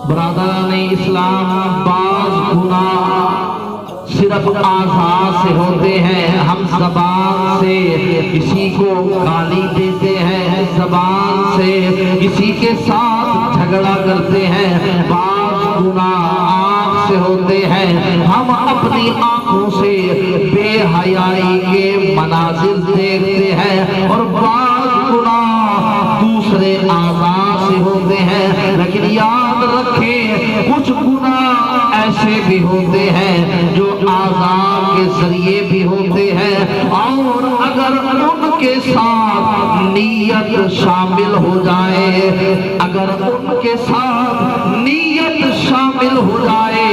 برادران اسلام، بعض گناہ صرف آزاد سے ہوتے ہیں، ہم زبان سے کسی کو گالی دیتے ہیں، زبان سے کسی کے ساتھ جھگڑا کرتے ہیں، بعض گناہ آنکھ سے ہوتے ہیں، ہم اپنی آنکھوں سے بے حیائی کے مناظر دیکھتے ہیں، اور بعض گناہ دوسرے اعضاء سے ہوتے ہیں۔ لیکن یاد رکھیں کچھ گناہ ایسے بھی ہوتے ہیں جو اعضاء کے ذریعے بھی ہوتے ہیں، اور اگر ان کے ساتھ نیت شامل ہو جائے، اگر ان کے ساتھ نیت شامل ہو جائے،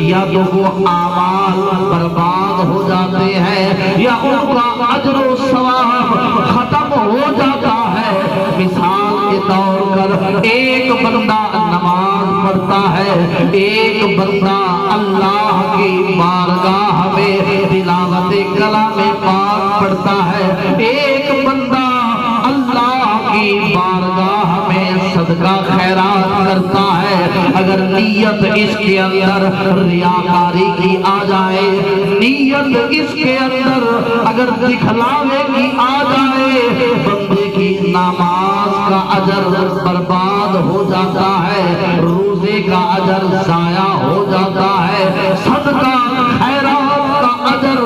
یا تو وہ اعمال برباد ہو جاتے ہیں یا ان کا اجر و ثواب ختم ہو جاتا ہے۔ مثال کے طور پر ایک بندہ نماز پڑھتا ہے، ایک بندہ اللہ کی بارگاہ میں تلاوت کلام پاک پڑھتا ہے، ایک بندہ اللہ کی بارگاہ میں صدقہ خیرات کرتا ہے، اگر نیت اس کے اندر ریاکاری کی آ جائے، نیت اس کے اندر اگر دکھلاوے کی آ جائے، بندے کی نماز کا اجر برباد ہو جاتا ہے، روزے کا اجر ضائع ہو جاتا ہے، صدقہ خیرات کا اجر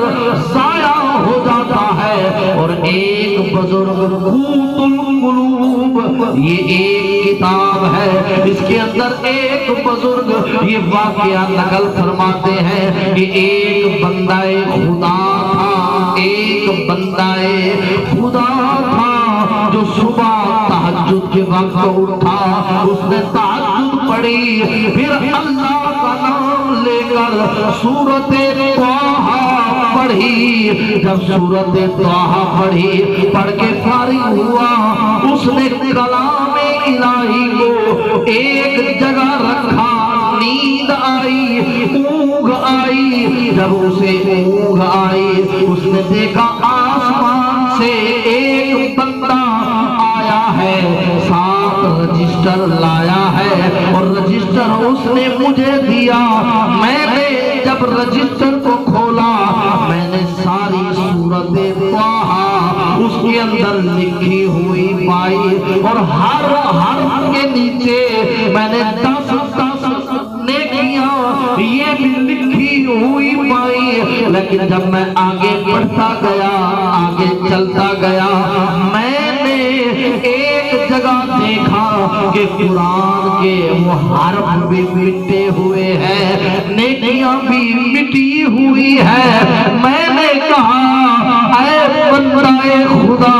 ضائع ہو جاتا ہے۔ اور ایک بزرگ قوت القلوب، یہ ایک کتاب ہے، اس کے اندر ایک بزرگ یہ واقعہ نقل فرماتے ہیں کہ ایک بندہ خدا تھا، ایک بندہ خدا تھا جو صبح تہجد کے وقت اٹھا، اس نے تہجد پڑھی، پھر اللہ کا نام لے کر سورۃ طٰہٰ پڑھی، جب سورۃ طٰہٰ پڑھی، پڑھ کے فارغ ہوا، اس نے کلام الہی کو ایک جگہ رکھا، نیند آئی، اونگ آئی، جب اسے اونگ آئی، اس نے دیکھا آسمان سے ایک بندہ آیا ہے، ساتھ رجسٹر لایا ہے، اور رجسٹر اس نے مجھے دیا، میں نے جب رجسٹر کو کھولا، میں نے ساری سورۃ طٰہٰ اس کے اندر لکھی ہوئی پائی، اور ہر حرف کے نیچے میں نے 10 نیکیاں یہ بھی لکھی ہوئی پائی۔ لیکن جب میں آگے بڑھتا گیا، آگے چلتا گیا، میں نے ایک جگہ دیکھا کہ قرآن کے وہ حرف بھی مٹے ہوئے ہیں، نیکیاں بھی مٹی ہوئی ہے۔ میں نے کہا اے بندہ خدا،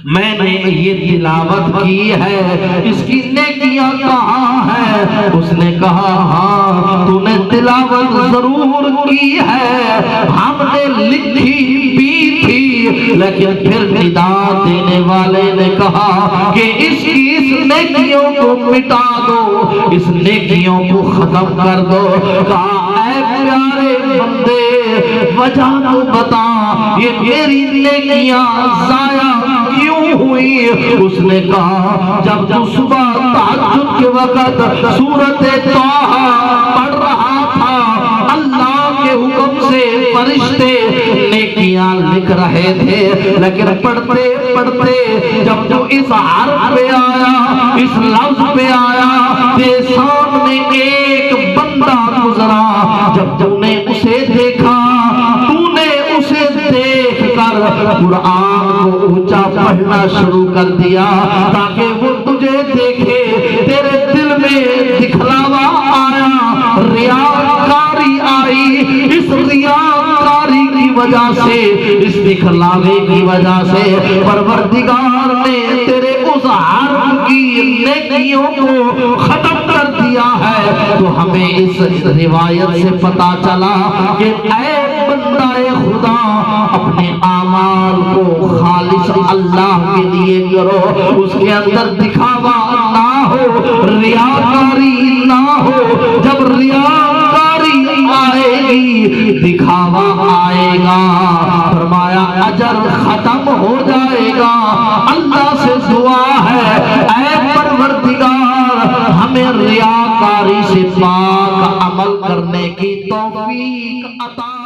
میں نے یہ تلاوت کی ہے، اس کی نیکیاں کہاں ہے؟ اس نے کہا ہاں تو نے تلاوت ضرور کی ہے، ہم نے لکھی بھی تھی، لیکن پھر ندا دینے والے نے کہا کہ اس نیکیوں کو مٹا دو، اس نیکیوں کو ختم کر دو۔ کہا اے پیارے بندے وجہ تو بتا، یہ میری نیکیاں ضائع کیوں ہوئی؟ اس نے کہا جب تو صبح تہجد کے وقت سورۃ طٰہٰ پڑھ رہا تھا، اللہ کے حکم سے فرشتے نیکیاں لکھ رہے تھے، لیکن پڑھتے پڑھتے جب تو اس حرف پہ آیا، اس لفظ پہ آیا، تیرے سامنے ایک بندہ گزرا، جب تو نے اسے دیکھا، تو نے اسے دیکھ کر قرآن کو اونچا پڑھنا شروع کر دیا تاکہ وہ تجھے دیکھے، تیرے دل میں دکھلاوا آیا، ریاکاری آئی، اس ریاکاری کی وجہ سے، اس دکھلاوے کی وجہ سے پروردگار نے تیرے اس حرف کی نیکیوں کو ختم کر دیا ہے۔ تو ہمیں اس روایت سے پتا چلا کہ اے بندہ خدا، اپنے اعمال کو خالص اللہ کے لیے کرو، اس کے اندر دکھاوا نہ ہو، ریاکاری نہ ہو۔ جب ریاکاری آئے گی، دکھاوا آئے گا، فرمایا اجر ختم ہو جائے گا۔ اللہ سے دعا ہے اے پروردگار، ہمیں عمل کرنے کی توفیق عطا